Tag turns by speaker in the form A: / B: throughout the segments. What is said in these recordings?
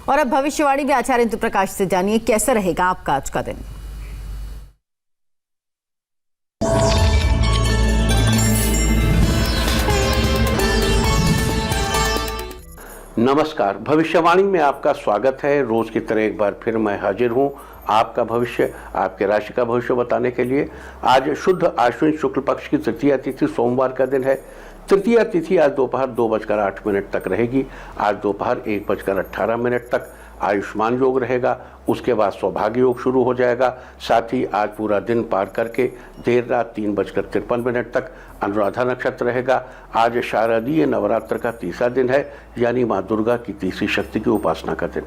A: और अब भविष्यवाणी में आचार्य इंदु प्रकाश से जानिए कैसा रहेगा आपका आज का दिन।
B: नमस्कार, भविष्यवाणी में आपका स्वागत है। रोज की तरह एक बार फिर मैं हाजिर हूं आपका भविष्य, आपके राशि का भविष्य बताने के लिए। आज शुद्ध आश्विन शुक्ल पक्ष की तृतीया तिथि सोमवार का दिन है। तृतीया तिथि आज दोपहर 2:08 तक रहेगी। आज दोपहर 1:18 तक आयुष्मान योग रहेगा। उसके बाद सौभाग्य योग शुरू हो जाएगा। साथ ही आज पूरा दिन पार करके देर रात 3:53 तक अनुराधा नक्षत्र रहेगा। आज शारदीय नवरात्र का तीसरा दिन है, यानी माँ दुर्गा की तीसरी शक्ति की उपासना का दिन।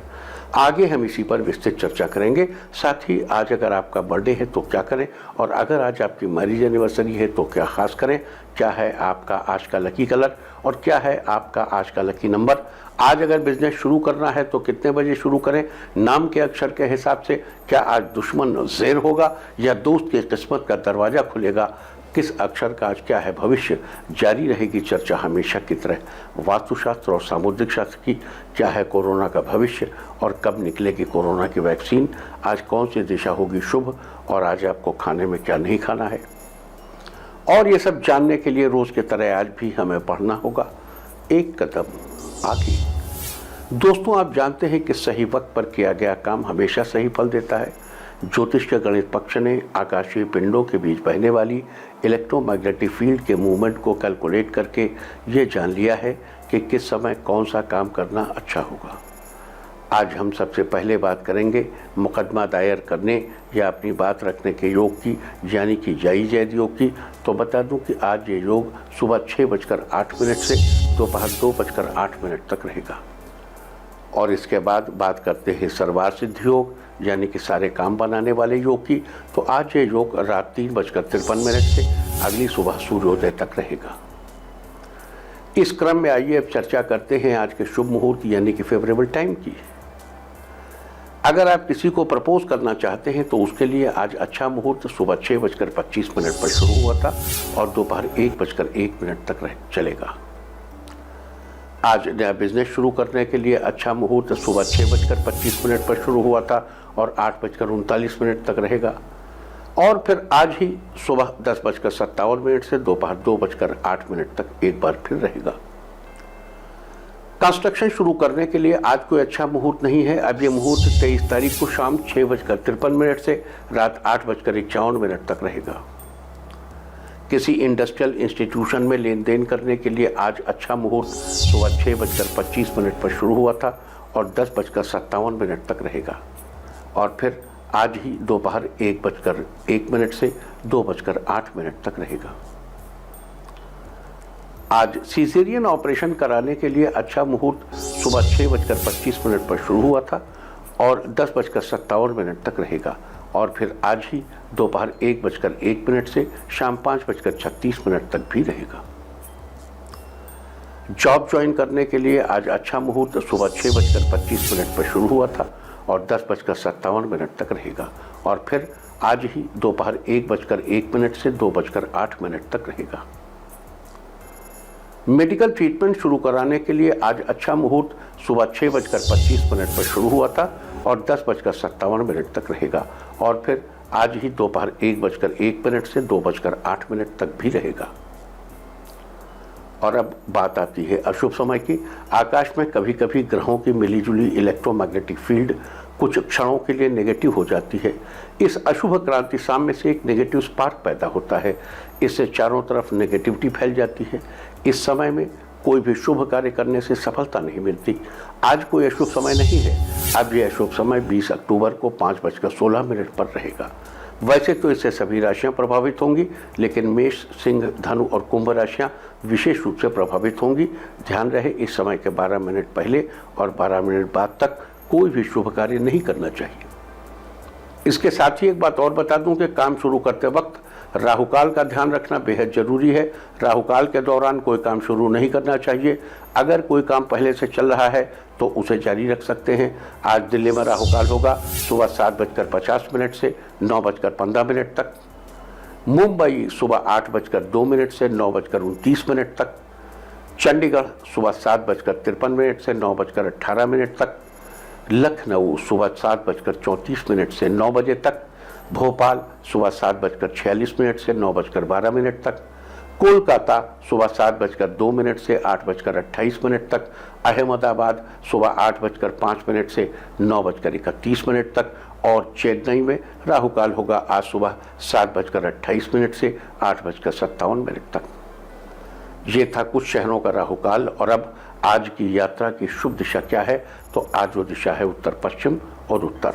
B: आगे हम इसी पर विस्तृत चर्चा करेंगे। साथ ही आज अगर आपका बर्थडे है तो क्या करें, और अगर आज आपकी मैरिज एनिवर्सरी है तो क्या खास करें, क्या है आपका आज का लकी कलर और क्या है आपका आज का लकी नंबर। आज अगर बिजनेस शुरू करना है तो कितने बजे शुरू करें, नाम के अक्षर के हिसाब से क्या आज दुश्मन ज़ेर होगा या दोस्त की किस्मत का दरवाज़ा खुलेगा, किस अक्षर का आज क्या है भविष्य। जारी रहेगी चर्चा हमेशा की तरह वास्तुशास्त्र और सामुद्रिक शास्त्र की। क्या है कोरोना का भविष्य और कब निकलेगी कोरोना की वैक्सीन। आज कौन सी दिशा होगी शुभ और आज आपको खाने में क्या नहीं खाना है। और ये सब जानने के लिए रोज़ की तरह आज भी हमें पढ़ना होगा एक कदम आगे। दोस्तों, आप जानते हैं कि सही वक्त पर किया गया काम हमेशा सही फल देता है। ज्योतिष के गणित पक्ष ने आकाशीय पिंडों के बीच बहने वाली इलेक्ट्रोमैग्नेटिक फील्ड के मूवमेंट को कैलकुलेट करके ये जान लिया है कि किस समय कौन सा काम करना अच्छा होगा। आज हम सबसे पहले बात करेंगे मुकदमा दायर करने या अपनी बात रखने के योग की, यानी कि जायज़ योग की। तो बता दूं कि आज ये योग सुबह 6:08 से दोपहर 2:08 तक रहेगा। और इसके बाद बात करते हैं सर्वार सिद्धि योग, यानी कि सारे काम बनाने वाले योग की। तो आज ये योग रात 3:53 से अगली सुबह सूर्योदय तक रहेगा। इस क्रम में आइए अब चर्चा करते हैं आज के शुभ मुहूर्त यानी कि फेवरेबल टाइम की। अगर आप किसी को प्रपोज करना चाहते हैं तो उसके लिए आज अच्छा मुहूर्त सुबह 6:25 पर शुरू हुआ था और दोपहर 1:01 तक चलेगा। आज नया बिजनेस शुरू करने के लिए अच्छा मुहूर्त सुबह 6:25 पर शुरू हुआ था और 8:39 तक रहेगा। और फिर आज ही सुबह 10:57 से दोपहर 2:08 तक एक बार फिर रहेगा। कंस्ट्रक्शन शुरू करने के लिए आज कोई अच्छा मुहूर्त नहीं है। अब ये मुहूर्त 23 तारीख को शाम 6:53 से रात 8:51 तक रहेगा। किसी इंडस्ट्रियल इंस्टीट्यूशन में लेन देन करने के लिए आज अच्छा मुहूर्त सुबह 6:25 पर शुरू हुआ था और 10:57 तक रहेगा। और फिर आज ही दोपहर 1:01 से 2:08 तक रहेगा। आज सीजेरियन ऑपरेशन कराने के लिए अच्छा मुहूर्त सुबह 6:25 पर शुरू हुआ था और 10:57 तक रहेगा। और फिर आज ही दोपहर 1:01 से शाम 5:36 तक भी रहेगा। जॉब ज्वाइन करने के लिए आज अच्छा मुहूर्त सुबह 6:25 पर शुरू हुआ था और 10:57 तक रहेगा। और फिर आज ही दोपहर 1:01 से 2:08 तक रहेगा। मेडिकल ट्रीटमेंट शुरू कराने के लिए आज अच्छा मुहूर्त सुबह 6:25 पर शुरू हुआ था और 10:57 तक रहेगा। और फिर आज ही दोपहर 1:01 से 2:08 तक भी रहेगा। और अब बात आती है अशुभ समय की। आकाश में कभी कभी ग्रहों की मिलीजुली इलेक्ट्रोमैग्नेटिक फील्ड कुछ क्षणों के लिए नेगेटिव हो जाती है। इस अशुभ क्रांति साम्य से एक नेगेटिव स्पार्क पैदा होता है। इससे चारों तरफ नेगेटिविटी फैल जाती है। इस समय में कोई भी शुभ कार्य करने से सफलता नहीं मिलती। आज कोई अशुभ समय नहीं है। अब यह अशुभ समय 20 अक्टूबर को 5:16 पर रहेगा। वैसे तो इससे सभी राशियां प्रभावित होंगी, लेकिन मेष, सिंह, धनु और कुंभ राशियां विशेष रूप से प्रभावित होंगी। ध्यान रहे, इस समय के 12 मिनट पहले और 12 मिनट बाद तक कोई भी शुभ कार्य नहीं करना चाहिए। इसके साथ ही एक बात और बता दूं कि काम शुरू करते वक्त राहुकाल का ध्यान रखना बेहद जरूरी है। राहुकाल के दौरान कोई काम शुरू नहीं करना चाहिए। अगर कोई काम पहले से चल रहा है तो उसे जारी रख सकते हैं। आज दिल्ली में राहुकाल होगा सुबह 7:50 से 9:15 तक। मुंबई सुबह 8:02 से 9:29 तक। चंडीगढ़ सुबह 7:53 से 9:18 तक। लखनऊ सुबह 7:34 से 9 बजे तक, भोपाल सुबह 7:46 से 9:12 तक, कोलकाता सुबह 7:02 से 8:28 तक, अहमदाबाद सुबह 8:05 से 9:31 तक और चेन्नई में राहु काल होगा आज सुबह 7:28 से 8:57 तक। ये था कुछ शहरों का राहु काल। और अब आज की यात्रा की शुभ दिशा क्या है? तो आज वो दिशा है उत्तर पश्चिम और उत्तर।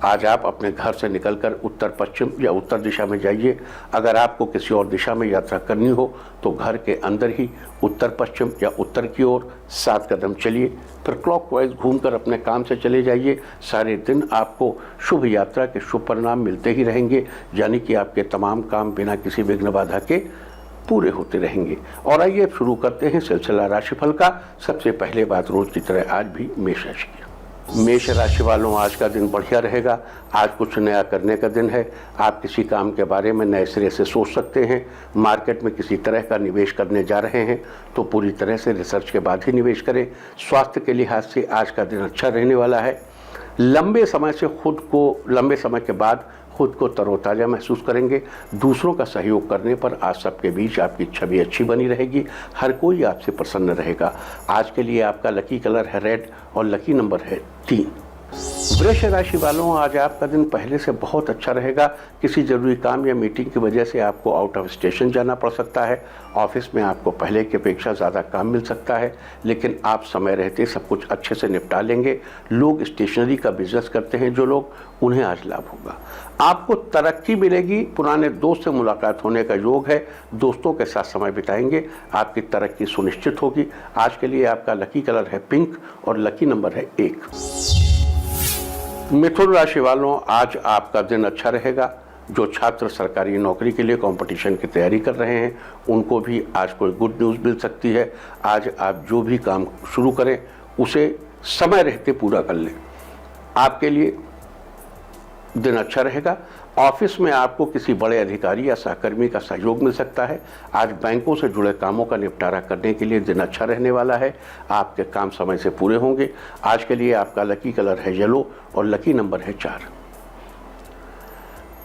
B: आज आप अपने घर से निकलकर उत्तर पश्चिम या उत्तर दिशा में जाइए। अगर आपको किसी और दिशा में यात्रा करनी हो तो घर के अंदर ही उत्तर पश्चिम या उत्तर की ओर 7 कदम चलिए, फिर क्लॉकवाइज घूमकर अपने काम से चले जाइए। सारे दिन आपको शुभ यात्रा के शुभ परिणाम मिलते ही रहेंगे, यानी कि आपके तमाम काम बिना किसी विघ्न बाधा के पूरे होते रहेंगे। और आइए शुरू करते हैं सिलसिला राशिफल का। सबसे पहले बात रोज की तरह आज भी मेष राशि की। मेष राशि वालों, आज का दिन बढ़िया रहेगा। आज कुछ नया करने का दिन है। आप किसी काम के बारे में नए सिरे से सोच सकते हैं। मार्केट में किसी तरह का निवेश करने जा रहे हैं तो पूरी तरह से रिसर्च के बाद ही निवेश करें। स्वास्थ्य के लिहाज से आज का दिन अच्छा रहने वाला है। लंबे समय के बाद खुद को तरोताज़ा महसूस करेंगे। दूसरों का सहयोग करने पर आज सबके बीच आपकी छवि अच्छी बनी रहेगी। हर कोई आपसे प्रसन्न रहेगा। आज के लिए आपका लकी कलर है रेड और लकी नंबर है 3। वृष राशि वालों, आज आपका दिन पहले से बहुत अच्छा रहेगा। किसी जरूरी काम या मीटिंग की वजह से आपको आउट ऑफ स्टेशन जाना पड़ सकता है। ऑफिस में आपको पहले की अपेक्षा ज़्यादा काम मिल सकता है, लेकिन आप समय रहते सब कुछ अच्छे से निपटा लेंगे। लोग स्टेशनरी का बिजनेस करते हैं जो लोग, उन्हें आज लाभ होगा। आपको तरक्की मिलेगी। पुराने दोस्त से मुलाकात होने का योग है। दोस्तों के साथ समय बिताएंगे, आपकी तरक्की सुनिश्चित होगी। आज के लिए आपका लकी कलर है पिंक और लकी नंबर है 1। मिथुन राशि वालों, आज आपका दिन अच्छा रहेगा। जो छात्र सरकारी नौकरी के लिए कंपटीशन की तैयारी कर रहे हैं उनको भी आज कोई गुड न्यूज़ मिल सकती है। आज आप जो भी काम शुरू करें उसे समय रहते पूरा कर लें। आपके लिए दिन अच्छा रहेगा। ऑफिस में आपको किसी बड़े अधिकारी या सहकर्मी का सहयोग मिल सकता है। आज बैंकों से जुड़े कामों का निपटारा करने के लिए दिन अच्छा रहने वाला है। आपके काम समय से पूरे होंगे। आज के लिए आपका लकी कलर है येलो और लकी नंबर है 4।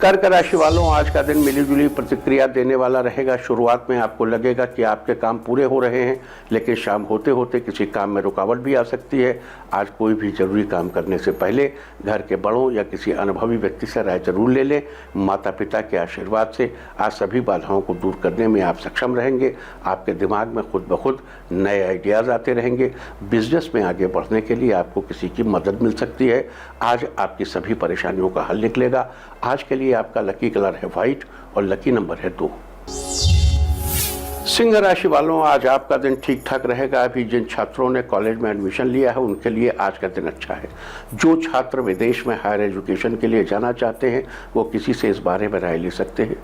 B: कर्क राशि वालों, आज का दिन मिलीजुली प्रतिक्रिया देने वाला रहेगा। शुरुआत में आपको लगेगा कि आपके काम पूरे हो रहे हैं, लेकिन शाम होते होते किसी काम में रुकावट भी आ सकती है। आज कोई भी जरूरी काम करने से पहले घर के बड़ों या किसी अनुभवी व्यक्ति से राय जरूर ले लें। माता पिता के आशीर्वाद से आज सभी बाधाओं को दूर करने में आप सक्षम रहेंगे। आपके दिमाग में खुद ब खुद नए आइडियाज़ आते रहेंगे। बिजनेस में आगे बढ़ने के लिए आपको किसी की मदद मिल सकती है। आज आपकी सभी परेशानियों का हल निकलेगा। आज के लिए आपका लकी कलर है व्हाइट और लकी नंबर है 2। सिंह राशि वालों, आज आपका दिन ठीक ठाक रहेगा। अभी जिन छात्रों ने कॉलेज में एडमिशन लिया है उनके लिए आज का दिन अच्छा है। जो छात्र विदेश में हायर एजुकेशन के लिए जाना चाहते हैं वो किसी से इस बारे में राय ले सकते हैं।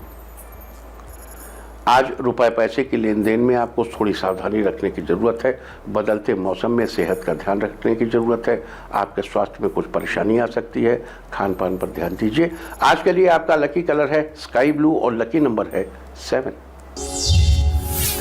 B: आज रुपए पैसे की लेन देन में आपको थोड़ी सावधानी रखने की ज़रूरत है। बदलते मौसम में सेहत का ध्यान रखने की ज़रूरत है। आपके स्वास्थ्य में कुछ परेशानी आ सकती है। खान पान पर ध्यान दीजिए। आज के लिए आपका लकी कलर है स्काई ब्लू और लकी नंबर है 7।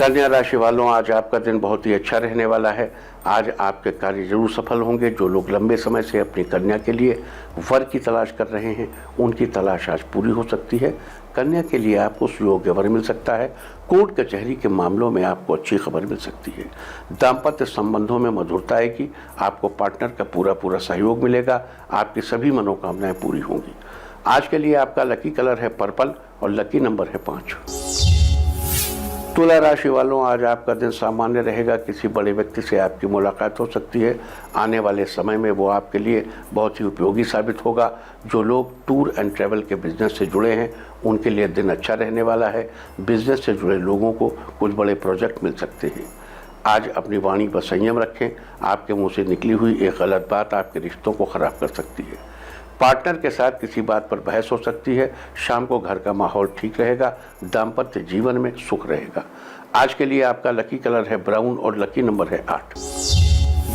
B: कन्या राशि वालों, आज आपका दिन बहुत ही अच्छा रहने वाला है। आज आपके कार्य जरूर सफल होंगे। जो लोग लंबे समय से अपनी कन्या के लिए वर की तलाश कर रहे हैं उनकी तलाश आज पूरी हो सकती है। कन्या के लिए आपको सुयोग्य वर मिल सकता है। कोर्ट कचहरी के मामलों में आपको अच्छी खबर मिल सकती है। दाम्पत्य संबंधों में मधुरता आएगी। आपको पार्टनर का पूरा सहयोग मिलेगा। आपकी सभी मनोकामनाएं पूरी होंगी। आज के लिए आपका लकी कलर है पर्पल और लकी नंबर है 5। तुला राशि वालों, आज आपका दिन सामान्य रहेगा। किसी बड़े व्यक्ति से आपकी मुलाकात हो सकती है। आने वाले समय में वो आपके लिए बहुत ही उपयोगी साबित होगा। जो लोग टूर एंड ट्रैवल के बिजनेस से जुड़े हैं उनके लिए दिन अच्छा रहने वाला है। बिजनेस से जुड़े लोगों को कुछ बड़े प्रोजेक्ट मिल सकते हैं। आज अपनी वाणी पर संयम रखें। आपके मुंह से निकली हुई एक गलत बात आपके रिश्तों को खराब कर सकती है। पार्टनर के साथ किसी बात पर बहस हो सकती है। शाम को घर का माहौल ठीक रहेगा। दाम्पत्य जीवन में सुख रहेगा। आज के लिए आपका लकी कलर है ब्राउन और लकी नंबर है 8।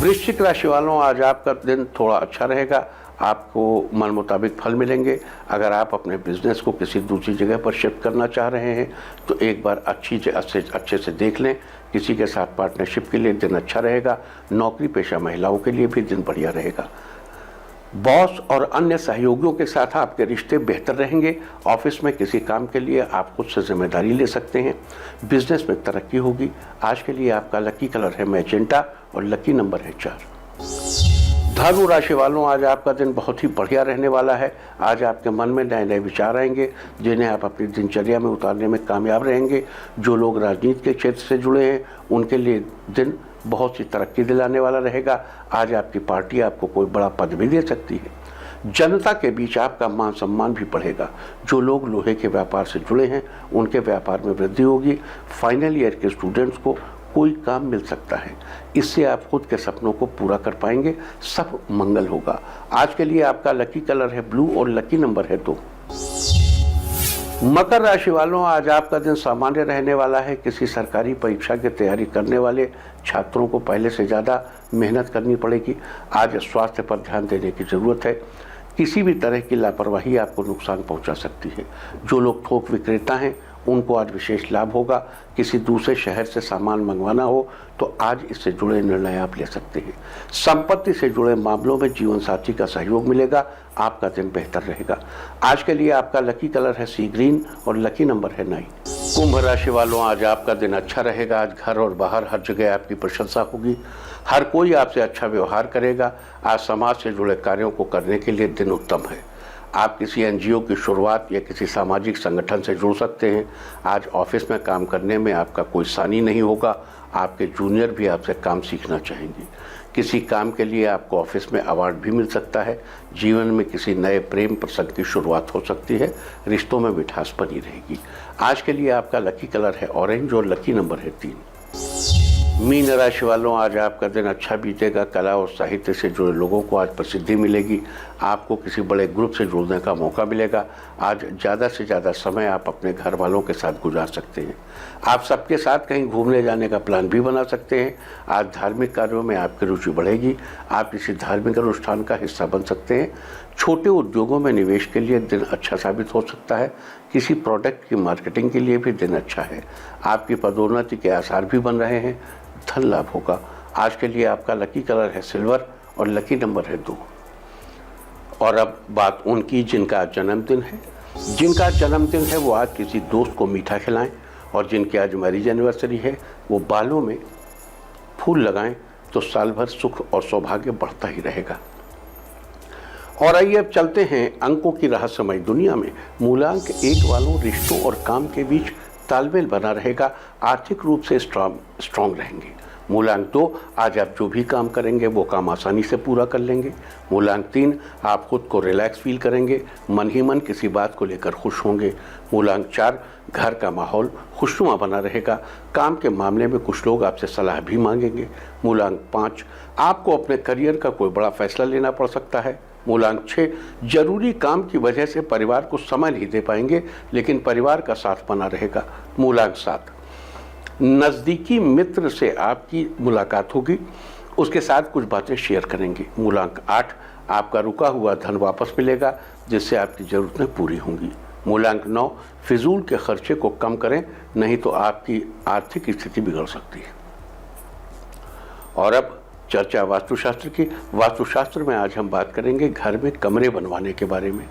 B: वृश्चिक राशि वालों, आज आपका दिन थोड़ा अच्छा रहेगा। आपको मन मुताबिक फल मिलेंगे। अगर आप अपने बिजनेस को किसी दूसरी जगह पर शिफ्ट करना चाह रहे हैं तो एक बार अच्छे से देख लें। किसी के साथ पार्टनरशिप के लिए दिन अच्छा रहेगा। नौकरी पेशा महिलाओं के लिए भी दिन बढ़िया रहेगा। बॉस और अन्य सहयोगियों के साथ आपके रिश्ते बेहतर रहेंगे। ऑफिस में किसी काम के लिए आप खुद से जिम्मेदारी ले सकते हैं। बिजनेस में तरक्की होगी। आज के लिए आपका लकी कलर है मैजेंटा और लकी नंबर है 4। धनु राशि वालों, आज आपका दिन बहुत ही बढ़िया रहने वाला है। आज आपके मन में नए नए विचार आएंगे जिन्हें आप अपनी दिनचर्या में उतारने में कामयाब रहेंगे। जो लोग राजनीति के क्षेत्र से जुड़े हैं उनके लिए दिन बहुत सी तरक्की दिलाने वाला रहेगा। आज आपकी पार्टी आपको कोई बड़ा पद भी दे सकती है। जनता के बीच आपका मान सम्मान भी बढ़ेगा। जो लोग लोहे के व्यापार से जुड़े हैं उनके व्यापार में वृद्धि होगी। फाइनल ईयर के स्टूडेंट्स को कोई काम मिल सकता है, इससे आप खुद के सपनों को पूरा कर पाएंगे। सब मंगल होगा। आज के लिए आपका लकी कलर है ब्लू और लकी नंबर है 2। मकर राशि वालों, आज आपका दिन सामान्य रहने वाला है। किसी सरकारी परीक्षा की तैयारी करने वाले छात्रों को पहले से ज़्यादा मेहनत करनी पड़ेगी। आज स्वास्थ्य पर ध्यान देने की ज़रूरत है। किसी भी तरह की लापरवाही आपको नुकसान पहुंचा सकती है। जो लोग थोक विक्रेता हैं उनको आज विशेष लाभ होगा। किसी दूसरे शहर से सामान मंगवाना हो तो आज इससे जुड़े निर्णय आप ले सकते हैं। संपत्ति से जुड़े मामलों में जीवन साथी का सहयोग मिलेगा। आपका दिन बेहतर रहेगा। आज के लिए आपका लकी कलर है सी ग्रीन और लकी नंबर है 9। कुंभ राशि वालों, आज आपका दिन अच्छा रहेगा। आज घर और बाहर हर जगह आपकी प्रशंसा होगी। हर कोई आपसे अच्छा व्यवहार करेगा। आज समाज से जुड़े कार्यों को करने के लिए दिन उत्तम है। आप किसी एनजीओ की शुरुआत या किसी सामाजिक संगठन से जुड़ सकते हैं। आज ऑफिस में काम करने में आपका कोई सानी नहीं होगा। आपके जूनियर भी आपसे काम सीखना चाहेंगे। किसी काम के लिए आपको ऑफिस में अवार्ड भी मिल सकता है। जीवन में किसी नए प्रेम प्रसंग की शुरुआत हो सकती है। रिश्तों में मिठास बनी रहेगी। आज के लिए आपका लकी कलर है ऑरेंज और लकी नंबर है 3। मीन राशि वालों, आज आपका दिन अच्छा बीतेगा। कला और साहित्य से जुड़े लोगों को आज प्रसिद्धि मिलेगी। आपको किसी बड़े ग्रुप से जुड़ने का मौका मिलेगा। आज ज़्यादा से ज़्यादा समय आप अपने घर वालों के साथ गुजार सकते हैं। आप सबके साथ कहीं घूमने जाने का प्लान भी बना सकते हैं। आज धार्मिक कार्यों में आपकी रुचि बढ़ेगी। आप किसी धार्मिक अनुष्ठान का हिस्सा बन सकते हैं। छोटे उद्योगों में निवेश के लिए दिन अच्छा साबित हो सकता है। किसी प्रोडक्ट की मार्केटिंग के लिए भी दिन अच्छा है। आपकी पदोन्नति के आसार भी बन रहे हैं। धन लाभ होगा। आज के लिए आपका लकी कलर है सिल्वर और लकी नंबर है 2। और अब बात उनकी जिनका जन्मदिन है। जिनका जन्मदिन है वो आज किसी दोस्त को मीठा खिलाएं। और जिनकी आज मैरिज एनिवर्सरी है वो बालों में फूल लगाएं तो साल भर सुख और सौभाग्य बढ़ता ही रहेगा। और आइए अब चलते हैं अंकों की रहस्यमय दुनिया में। मूलांक 1 वालों, रिश्तों और काम के बीच तालमेल बना रहेगा। आर्थिक रूप से स्ट्रांग रहेंगे। मूलांक 2, आज आप जो भी काम करेंगे वो काम आसानी से पूरा कर लेंगे। मूलांक 3, आप खुद को रिलैक्स फील करेंगे। मन ही मन किसी बात को लेकर खुश होंगे। मूलांक 4, घर का माहौल खुशनुमा बना रहेगा। काम के मामले में कुछ लोग आपसे सलाह भी मांगेंगे। मूलांक 5, आपको अपने करियर का कोई बड़ा फैसला लेना पड़ सकता है। मूलांक 6, जरूरी काम की वजह से परिवार को समय नहीं दे पाएंगे लेकिन परिवार का साथ बना रहेगा। मूलांक 7, नज़दीकी मित्र से आपकी मुलाकात होगी। उसके साथ कुछ बातें शेयर करेंगे। मूलांक 8, आपका रुका हुआ धन वापस मिलेगा जिससे आपकी ज़रूरतें पूरी होंगी। मूलांक 9, फिजूल के खर्चे को कम करें नहीं तो आपकी आर्थिक स्थिति बिगड़ सकती है। और अब चर्चा वास्तुशास्त्र की। वास्तुशास्त्र में आज हम बात करेंगे घर में कमरे बनवाने के बारे में।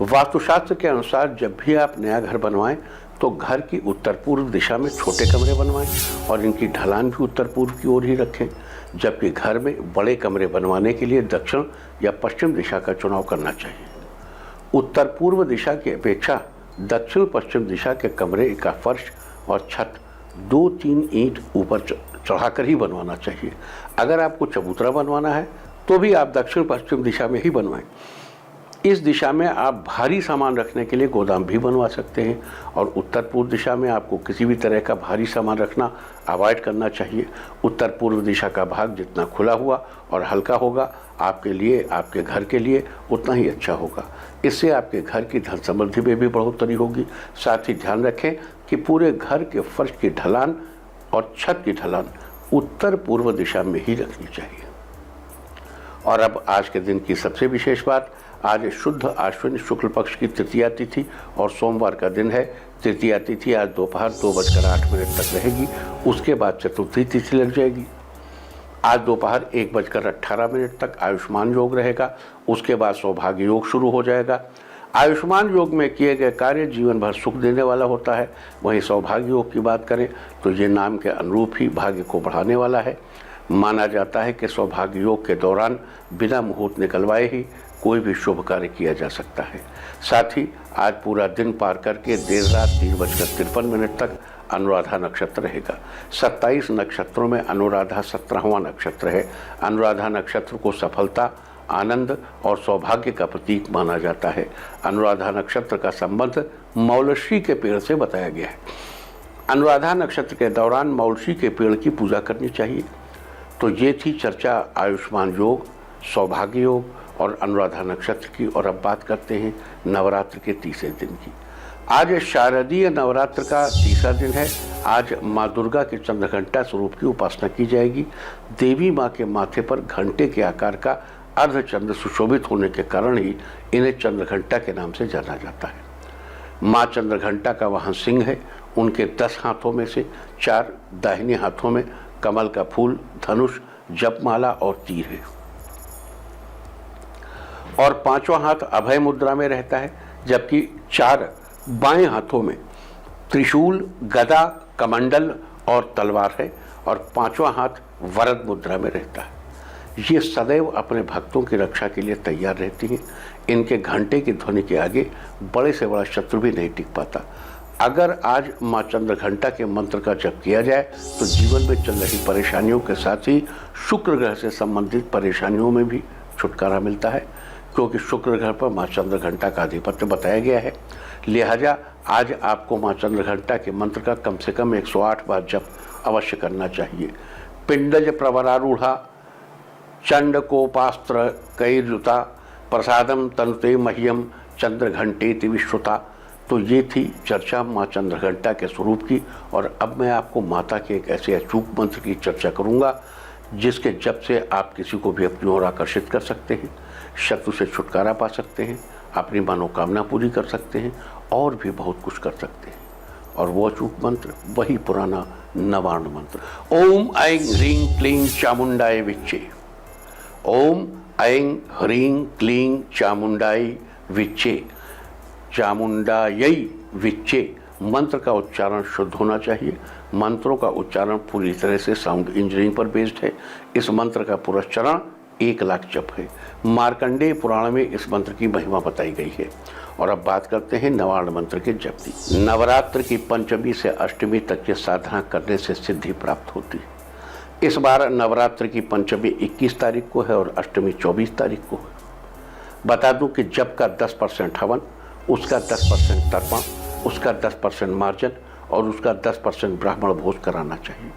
B: वास्तुशास्त्र के अनुसार जब भी आप नया घर बनवाएं तो घर की उत्तर पूर्व दिशा में छोटे कमरे बनवाएं और इनकी ढलान भी उत्तर पूर्व की ओर ही रखें। जबकि घर में बड़े कमरे बनवाने के लिए दक्षिण या पश्चिम दिशा का चुनाव करना चाहिए। उत्तर पूर्व दिशा की अपेक्षा दक्षिण पश्चिम दिशा के कमरे का फर्श और छत 2-3 ईंट ऊपर चढ़ाकर ही बनवाना चाहिए। अगर आपको चबूतरा बनवाना है तो भी आप दक्षिण पश्चिम दिशा में ही बनवाएं। इस दिशा में आप भारी सामान रखने के लिए गोदाम भी बनवा सकते हैं और उत्तर पूर्व दिशा में आपको किसी भी तरह का भारी सामान रखना अवॉइड करना चाहिए। उत्तर पूर्व दिशा का भाग जितना खुला हुआ और हल्का होगा आपके लिए, आपके घर के लिए उतना ही अच्छा होगा। इससे आपके घर की धन समृद्धि में भी बढ़ोतरी होगी। साथ ही ध्यान रखें कि पूरे घर के फर्श की ढलान और छत की ढलान उत्तर पूर्व दिशा में ही रखनी चाहिए। और अब आज के दिन की सबसे विशेष बात, आज शुद्ध आश्विन शुक्ल पक्ष की तृतीया तिथि और सोमवार का दिन है। तृतीया तिथि आज दोपहर 2:08 तक रहेगी। उसके बाद चतुर्थी तिथि लग जाएगी। आज दोपहर 1:18 तक आयुष्मान योग रहेगा। उसके बाद सौभाग्य योग शुरू हो जाएगा। आयुष्मान योग में किए गए कार्य जीवन भर सुख देने वाला होता है। वहीं सौभाग्य योग की बात करें तो ये नाम के अनुरूप ही भाग्य को बढ़ाने वाला है। माना जाता है कि सौभाग्य योग के दौरान बिना मुहूर्त निकलवाए ही कोई भी शुभ कार्य किया जा सकता है। साथ ही आज पूरा दिन पार करके देर रात 3:53 तक अनुराधा नक्षत्र रहेगा। 27 नक्षत्रों में अनुराधा 17वां नक्षत्र है। अनुराधा नक्षत्र को सफलता, आनंद और सौभाग्य का प्रतीक माना जाता है। अनुराधा नक्षत्र का संबंध मौलश्री के पेड़ से बताया गया है। अनुराधा नक्षत्र के दौरान मौलश्री के पेड़ की पूजा करनी चाहिए। तो ये थी चर्चा आयुष्मान योग, सौभाग्य योग और अनुराधा नक्षत्र की। और अब बात करते हैं नवरात्र के तीसरे दिन की। आज शारदीय नवरात्र का तीसरा दिन है। आज माँ दुर्गा के चंद्रघंटा स्वरूप की उपासना की जाएगी। देवी माँ के माथे पर घंटे के आकार का अर्धचंद्र सुशोभित होने के कारण ही इन्हें चंद्रघंटा के नाम से जाना जाता है। माँ चंद्रघंटा का वाहन सिंह है। उनके 10 हाथों में से 4 दाहिने हाथों में कमल का फूल, धनुष, जपमाला और तीर है और 5वां हाथ अभय मुद्रा में रहता है, जबकि 4 बाएं हाथों में त्रिशूल, गदा, कमंडल और तलवार है और 5वां हाथ वरद मुद्रा में रहता है। ये सदैव अपने भक्तों की रक्षा के लिए तैयार रहती हैं। इनके घंटे की ध्वनि के आगे बड़े से बड़ा शत्रु भी नहीं टिक पाता। अगर आज माँ चंद्रघंटा के मंत्र का जप किया जाए तो जीवन में चल रही परेशानियों के साथ ही शुक्र ग्रह से संबंधित परेशानियों में भी छुटकारा मिलता है, क्योंकि शुक्र ग्रह पर माँ चंद्रघंटा का आधिपत्य बताया गया है। लिहाजा आज आपको माँ चंद्रघंटा के मंत्र का कम से कम 108 बार जप अवश्य करना चाहिए। पिंडज प्रवरारूढ़ा चंडकोपास्त्र कैर्युता प्रसादम तनुते मह्यम चंद्रघंटेति विश्रुता। तो ये थी चर्चा माँ चंद्रघंटा के स्वरूप की। और अब मैं आपको माता के एक ऐसे अचूक मंत्र की चर्चा करूँगा जिसके जप से आप किसी को भी अपनी ओर आकर्षित कर सकते हैं, शत्रु से छुटकारा पा सकते हैं, अपनी मनोकामना पूरी कर सकते हैं और भी बहुत कुछ कर सकते हैं। और वो अचूक मंत्र वही पुराना नवार्ण मंत्र। ओम ऐं ह्रीं क्लीं चामुंडाय विच्चे। ओम ऐं ह्रीं क्लीं चामुंडाय विच्चे, चामुंडायै विच्चे। मंत्र का उच्चारण शुद्ध होना चाहिए। मंत्रों का उच्चारण पूरी तरह से साउंड इंजीनियरिंग पर बेस्ड है। इस मंत्र का पुरस्चरण 1 लाख जप है। मार्कंडेय पुराण में इस मंत्र की महिमा बताई गई है। और अब बात करते हैं नवार्ण मंत्र के जप की। नवरात्र की पंचमी से अष्टमी तक की साधना करने से सिद्धि प्राप्त होती है। इस बार नवरात्र की पंचमी 21 तारीख को है और अष्टमी 24 तारीख को है। बता दूं कि जप का 10% हवन, उसका 10% तर्पण, उसका 10% मार्जन और उसका 10% ब्राह्मण भोज कराना चाहिए।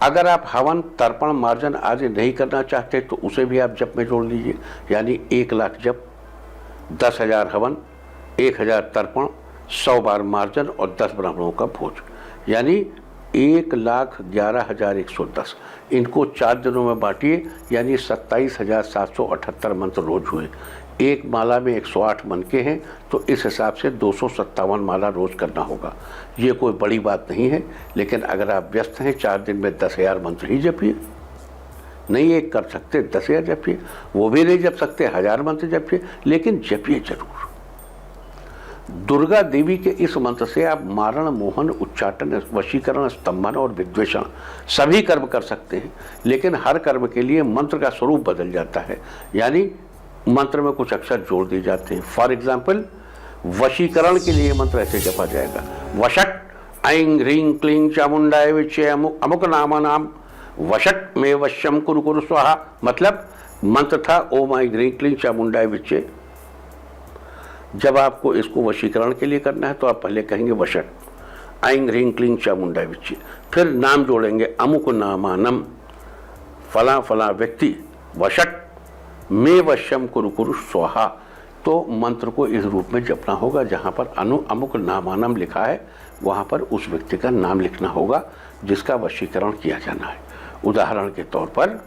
B: अगर आप हवन, तर्पण, मार्जन आदि नहीं करना चाहते तो उसे भी आप जप में जोड़ लीजिए। यानी 1 लाख जप, 10,000 हवन, 1,000 तर्पण, 100 बार मार्जन और 10 ब्राह्मणों का भोज, यानी 1,11,110। इनको 4 दिनों में बांटिए, यानी 27,778 मंत्र रोज हुए। एक माला में 108 मनके हैं, तो इस हिसाब से 257 माला रोज करना होगा। ये कोई बड़ी बात नहीं है, लेकिन अगर आप व्यस्त हैं 4 दिन में 10,000 मंत्र ही जपिए। नहीं एक कर सकते 10,000 जपिए, वो भी नहीं जप सकते 1000 मंत्र जपिए, लेकिन जपिए जरूर। दुर्गा देवी के इस मंत्र से आप मारण, मोहन, उच्चाटन, वशीकरण, स्तंभन और विद्वेषण सभी कर्म कर सकते हैं। लेकिन हर कर्म के लिए मंत्र का स्वरूप बदल जाता है, यानी मंत्र में कुछ अक्षर जोड़ दिए जाते हैं। फॉर एग्जाम्पल, वशीकरण के लिए मंत्र ऐसे जपा जाएगा, वशट ऐं ह्रीं क्लीं चामुंडाय विच्चे अमुक नामा नाम वशट में वश्यम कुरु कुरु स्वाहा। मतलब मंत्र था ओम ऐं ह्रीं क्लीं चामुंडाय विच्चे। जब आपको इसको वशीकरण के लिए करना है तो आप पहले कहेंगे वशट ऐं ह्रीं क्लीं चामुंडाय विच्चे, फिर नाम जोड़ेंगे अमुक नामानम, फला फला व्यक्ति, वशट में वश्यम कुरु कुरु स्वाहा। तो मंत्र को इस रूप में जपना होगा, जहाँ पर अमुक नामानम लिखा है वहाँ पर उस व्यक्ति का नाम लिखना होगा जिसका वशीकरण किया जाना है। उदाहरण के तौर पर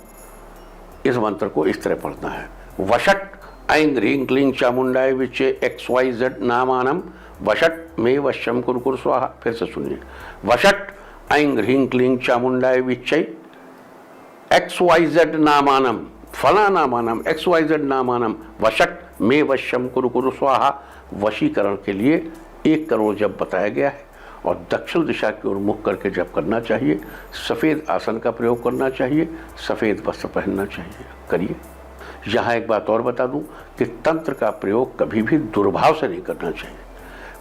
B: इस मंत्र को इस तरह पढ़ना है, वशट ऐं ह्रीं क्लीं चामुंडाय विच्चे XYZ नामानम वशट में वश्यम कुरु कुरु स्वाहा। फिर से सुनिए, वशट ऐं ह्रीं क्लीं चामुंडाय विच्चे XYZ नामानम, फला नामानम, XYZ नामानम वशक में वश्यम कुरु कुरु स्वाहा। वशीकरण के लिए 1 करोड़ जप बताया गया है और दक्षिण दिशा की ओर मुख करके जप करना चाहिए। सफ़ेद आसन का प्रयोग करना चाहिए, सफ़ेद वस्त्र पहनना चाहिए। करिए। यहाँ एक बात और बता दूं कि तंत्र का प्रयोग कभी भी दुर्भाव से नहीं करना चाहिए।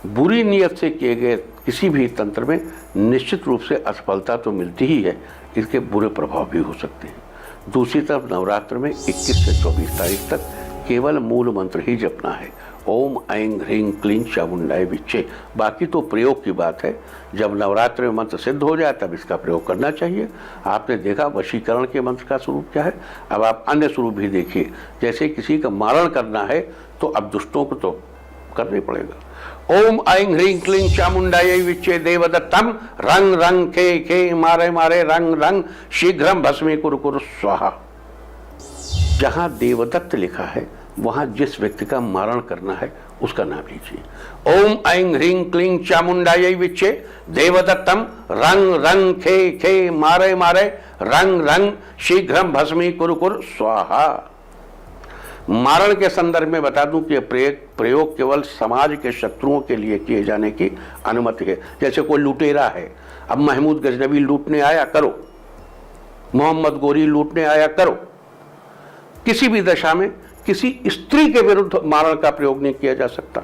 B: बुरी नीयत से किए गए किसी भी तंत्र में निश्चित रूप से असफलता तो मिलती ही है, इसके बुरे प्रभाव भी हो सकते हैं। दूसरी तरफ नवरात्र में 21 से 24 तारीख तक केवल मूल मंत्र ही जपना है, ओम ऐं ह्रीं क्लीं चामुंडाय विच्चे। बाकी तो प्रयोग की बात है। जब नवरात्र में मंत्र सिद्ध हो जाए तब इसका प्रयोग करना चाहिए। आपने देखा वशीकरण के मंत्र का स्वरूप क्या है, अब आप अन्य स्वरूप भी देखिए। जैसे किसी का मारण करना है तो अब दुष्टों को तो करना ही पड़ेगा। ओम ऐं ह्रीं क्लीं चामुंडाय विच्चे देवदत्तम रंग रंग खे मारे मारे रंग रंग शीघ्रम भस्मी कुरु कुरु स्वाहा। जहां देवदत्त लिखा है वहां जिस व्यक्ति का मारण करना है उसका नाम लीजिए। ओम ऐं ह्रीं क्लीं चामुंडाय विच्चे देवदत्तम रंग रंग खे मारे मारे रंग रंग शीघ्रम भस्मी कुरु कुरु स्वाहा। मारण के संदर्भ में बता दूं कि प्रयोग केवल समाज के शत्रुओं के लिए किए जाने की अनुमति है। जैसे कोई लुटेरा है, अब महमूद गजनबी लूटने आया, करो। मोहम्मद गोरी लूटने आया, करो। किसी भी दशा में किसी स्त्री के विरुद्ध मारण का प्रयोग नहीं किया जा सकता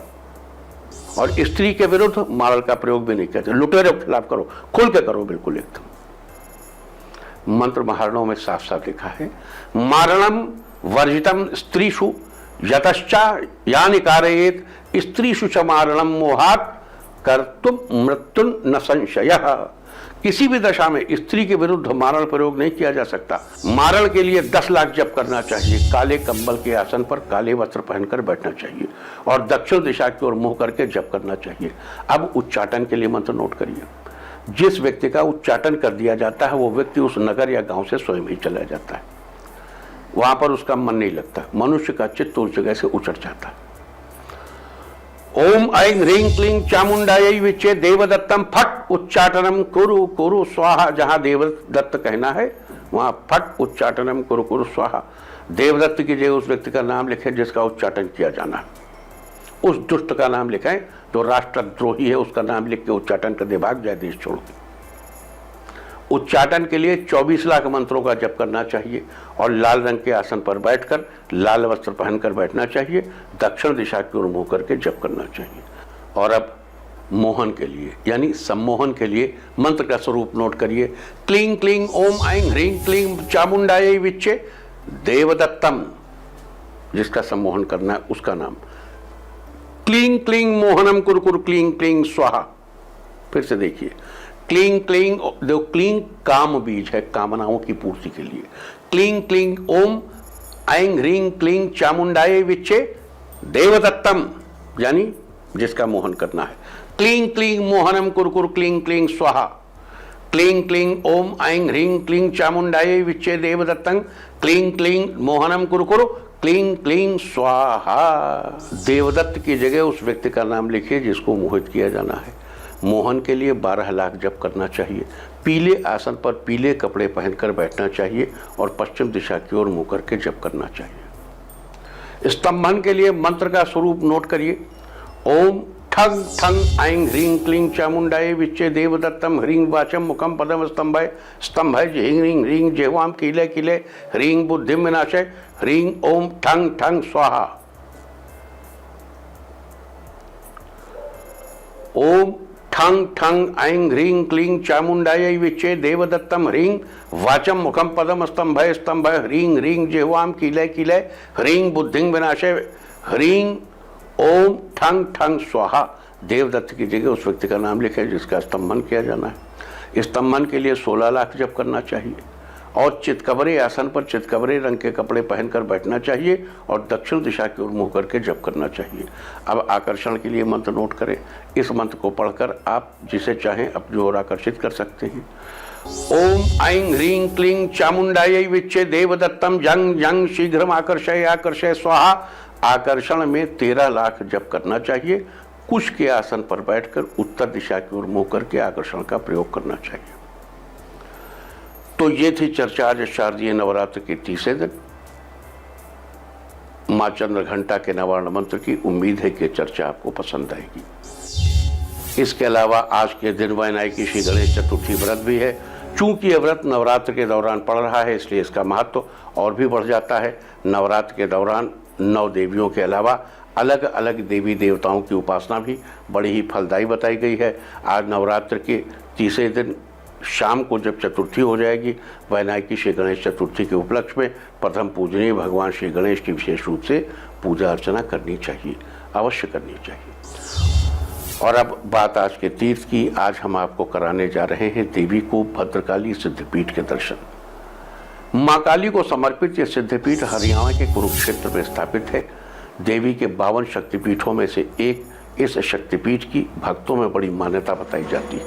B: और स्त्री के विरुद्ध मारण का प्रयोग भी नहीं किया जाता। लुटेरों के खिलाफ करो, खुल के करो, बिल्कुल एकदम। मंत्र महारणों में साफ साफ लिखा है, मारणम वर्जितम स्त्रीषु यतश्चा यानि कारयेत स्त्रीषु च मारणम मोहात् कर्तुम मृत्युन न संशयः। किसी भी दशा में स्त्री के विरुद्ध मारण प्रयोग नहीं किया जा सकता। मारण के लिए 10 लाख जप करना चाहिए। काले कंबल के आसन पर काले वस्त्र पहनकर बैठना चाहिए और दक्षिण दिशा की ओर मुंह करके जप करना चाहिए। अब उच्चाटन के लिए मंत्र नोट करिए। जिस व्यक्ति का उच्चाटन कर दिया जाता है वो व्यक्ति उस नगर या गांव से स्वयं ही चला जाता है, वहां पर उसका मन नहीं लगता। मनुष्य का चित्त उस जगह से उचट जाता है। ओम ऐं ह्रीं क्लीं चामुंडायै विच्चे देवदत्तम फट उच्चाटनम कुरु कुरु स्वाहा। जहां देवदत्त कहना है वहां फट उच्चाटनम कुरु कुरु स्वाहा। देवदत्त की जगह उस व्यक्ति का नाम लिखें जिसका उच्चाटन किया जाना है। उस दुष्ट का नाम लिखें जो राष्ट्रद्रोही है, उसका नाम लिख के उच्चाटन कर दे, भाग जाए देश छोड़ के। उच्चाटन के लिए 24 लाख मंत्रों का जप करना चाहिए और लाल रंग के आसन पर बैठकर लाल वस्त्र पहनकर बैठना चाहिए। दक्षिण दिशा की ओर मुंह करके जप करना चाहिए। और अब मोहन के लिए यानी सम्मोहन के लिए मंत्र का स्वरूप नोट करिए। क्लीं क्लीं ओम ऐं ह्रीं क्लीं चामुंडायै विच्चे देवदत्तम, जिसका सम्मोहन करना है उसका नाम। क्लीं क्लीं मोहनम कुरु कुरु क्लीं क्लीं स्वाहा। फिर से देखिए, क्लीं क्लीं, देखो क्लीं काम बीज है कामनाओं की पूर्ति के लिए। क्लीं क्लीं ओम ऐं ह्रीं क्लीं चामुंडायै विच्चे देवदत्तम, यानी जिसका मोहन करना है। क्लीं क्लीं मोहनम कुरु कुरु क्लीं क्लीं स्वाहा। क्लीं क्लीं ओम ऐं ह्रीं क्लीं चामुंडायै विच्चे देवदत्तं क्लीं क्लीं मोहनम कुरु कुरु क्लीं क्लीं स्वाहा। देवदत्त की जगह उस व्यक्ति का नाम लिखिए जिसको मोहित किया जाना है। मोहन के लिए 12 लाख जप करना चाहिए। पीले आसन पर पीले कपड़े पहनकर बैठना चाहिए और पश्चिम दिशा की ओर मुंह करके जप करना चाहिए। स्तंभन के लिए मंत्र का स्वरूप नोट करिए। ओम ठग ठंग ऐं ह्रीं क्लीं चामुंडायै विच्चे देवदत्तम ह्रीं वाचम मुखम पदम स्तंभय स्तंभय ह्रीं ह्रीं ह्रीं जेह्वाम कीले कीले ह्रीं बुद्धिम विनाशय ह्रीं ओम ठंग ठंग स्वाहा। ओम ठंग ठंग ऐं ह्रीं क्लीं चामुंडायै विच्चे देवदत्तम ह्रीं वाचम मुखम पदम स्तंभय स्तंभय ह्रीं ह्रीं जेह्वाम कीले कीले ह्रीं बुद्धिं विनाशय ह्रीं ओम ठंग ठंग स्वाहा। देवदत्त की जगह उस व्यक्ति का नाम लिखे जिसका स्तंभन किया जाना है। स्तंभन के लिए 16 लाख जप करना चाहिए और चितकबरे आसन पर चितकबरे रंग के कपड़े पहनकर बैठना चाहिए और दक्षिण दिशा की ओर मुंह करके जप करना चाहिए। अब आकर्षण के लिए मंत्र नोट करें। इस मंत्र को पढ़कर आप जिसे चाहें अपनी ओर आकर्षित कर सकते हैं। ओम ऐं ह्रीं क्लीं चामुंडायै विच्चे देवदत्तम जंग जंग शीघ्रम आकर्षय आकर्षय स्वाहा। आकर्षण में 13 लाख जप करना चाहिए। कुश के आसन पर बैठकर उत्तर दिशा की ओर मुंह करके आकर्षण का प्रयोग करना चाहिए। तो ये थी चर्चा आज शारदीय नवरात्र के तीसरे दिन मां चंद्रघंटा के नवारण मंत्र की। उम्मीद है कि चर्चा आपको पसंद आएगी। इसके अलावा आज के दिन वैनायकी श्री गणेश चतुर्थी व्रत भी है। चूंकि यह व्रत नवरात्र के दौरान पड़ रहा है, इसलिए इसका महत्व और भी बढ़ जाता है। नवरात्र के दौरान 9 देवियों के अलावा अलग अलग देवी देवताओं की उपासना भी बड़ी ही फलदायी बताई गई है। आज नवरात्र के तीसरे दिन शाम को जब चतुर्थी हो जाएगी, वैनायकी श्री गणेश चतुर्थी के उपलक्ष्य में प्रथम पूजनीय भगवान श्री गणेश की विशेष रूप से पूजा अर्चना करनी चाहिए, अवश्य करनी चाहिए। और अब बात आज के तीर्थ की। आज हम आपको कराने जा रहे हैं देवी को भद्रकाली सिद्धपीठ के दर्शन। मां काली को समर्पित यह सिद्धपीठ हरियाणा के कुरुक्षेत्र में स्थापित है। देवी के 52 शक्तिपीठों में से एक इस शक्तिपीठ की भक्तों में बड़ी मान्यता बताई जाती है।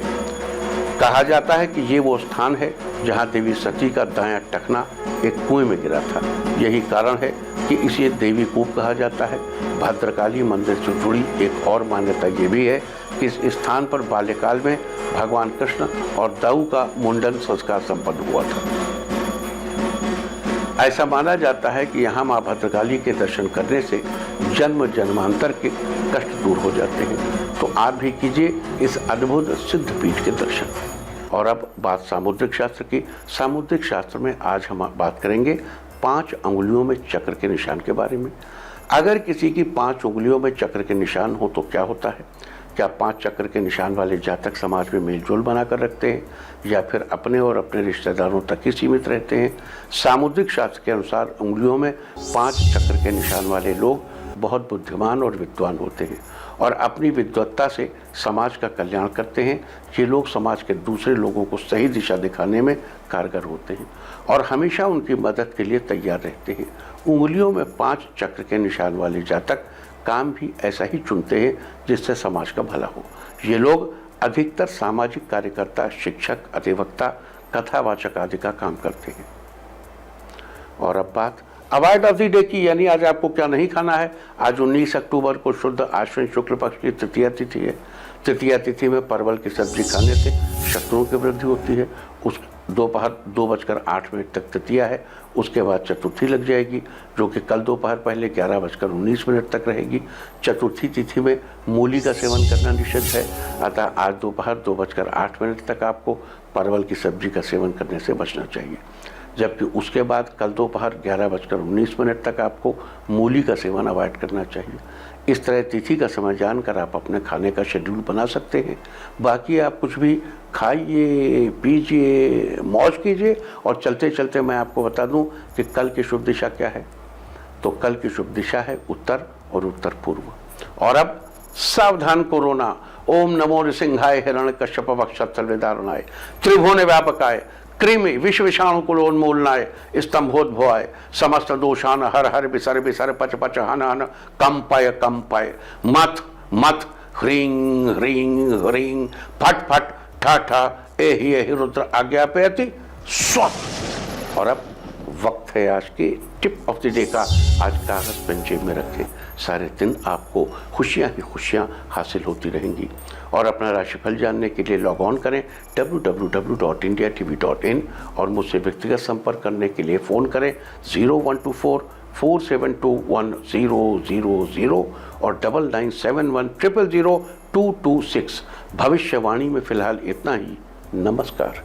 B: कहा जाता है कि ये वो स्थान है जहां देवी सती का दायां टखना एक कुएं में गिरा था। यही कारण है कि इसे देवी कूप कहा जाता है। भद्रकाली मंदिर से जुड़ी एक और मान्यता ये भी है कि इस स्थान पर बाल्यकाल में भगवान कृष्ण और दाऊ का मुंडन संस्कार संपन्न हुआ था। ऐसा माना जाता है कि यहाँ माँ भद्रकाली के दर्शन करने से जन्म जन्मांतर के कष्ट दूर हो जाते हैं। तो आप भी कीजिए इस अद्भुत सिद्धपीठ के दर्शन। और अब बात सामुद्रिक शास्त्र की। सामुद्रिक शास्त्र में आज हम बात करेंगे 5 अंगुलियों में चक्र के निशान के बारे में। अगर किसी की 5 उंगलियों में चक्र के निशान हो तो क्या होता है? क्या 5 चक्र के निशान वाले जातक समाज में मेलजोल बनाकर रखते हैं या फिर अपने और अपने रिश्तेदारों तक ही सीमित रहते हैं? सामुद्रिक शास्त्र के अनुसार उंगलियों में 5 चक्र के निशान वाले लोग बहुत बुद्धिमान और विद्वान होते हैं और अपनी विद्वत्ता से समाज का कल्याण करते हैं। ये लोग समाज के दूसरे लोगों को सही दिशा दिखाने में कारगर होते हैं और हमेशा उनकी मदद के लिए तैयार रहते हैं। उंगलियों में 5 चक्र के निशान वाले जातक काम भी ऐसा ही चुनते हैं जिससे समाज का भला हो। ये लोग अधिकतर सामाजिक कार्यकर्ता, शिक्षक, अधिवक्ता, कथावाचक आदि का काम करते हैं। और अब बात अवॉइड ऑफ द डे की, यानी आज आपको क्या नहीं खाना है। आज 19 अक्टूबर को शुद्ध आश्विन शुक्ल पक्ष की तृतीया तिथि है। तृतीया तिथि में परवल की सब्जी खाने से शत्रुओं की वृद्धि होती है। उस दोपहर 2:08 तक तृतीया है। उसके बाद चतुर्थी लग जाएगी जो कि कल दोपहर पहले 11:19 तक रहेगी। चतुर्थी तिथि में मूली का सेवन करना निषिद्ध है। अतः आज दोपहर 2:08 तक आपको परवल की सब्जी का सेवन करने से बचना चाहिए। जबकि उसके बाद कल दोपहर 11:19 तक आपको मूली का सेवन अवॉइड करना चाहिए। इस तरह तिथि का समय जानकर आप अपने खाने का शेड्यूल बना सकते हैं। बाकी आप कुछ भी खाइए, पीजिए, मौज कीजिए। और चलते चलते मैं आपको बता दूं कि कल की शुभ दिशा क्या है। तो कल की शुभ दिशा है उत्तर और उत्तर पूर्व। और अब सावधान कोरोना। ओम नमो नृसिंहाय हिरण्यकश्यप वक्षस्थलविदारणाय त्रिभुवन व्यापकाय कृमि विष विषाणुकुलोन्मूलनाय स्तंभोद्भवाय समस्त दोषान हर हर विसर विसर पच पच हन हन कंपय कंपय मथ मथ ह्रीं ह्रीं ह्रीं फट फट ठा ठा एहि एहि रुद्र आज्ञापयति स्वः। और अब वक्त है आज की टिप ऑफ द डे का। आज कागज पेन जेब में रखें। सारे दिन आपको खुशियां ही खुशियां हासिल होती रहेंगी। और अपना राशिफल जानने के लिए लॉग ऑन करें www.indiatv.in और मुझसे व्यक्तिगत संपर्क करने के लिए फ़ोन करें 0124-472-1000 और 9971000226। भविष्यवाणी में फिलहाल इतना ही। नमस्कार।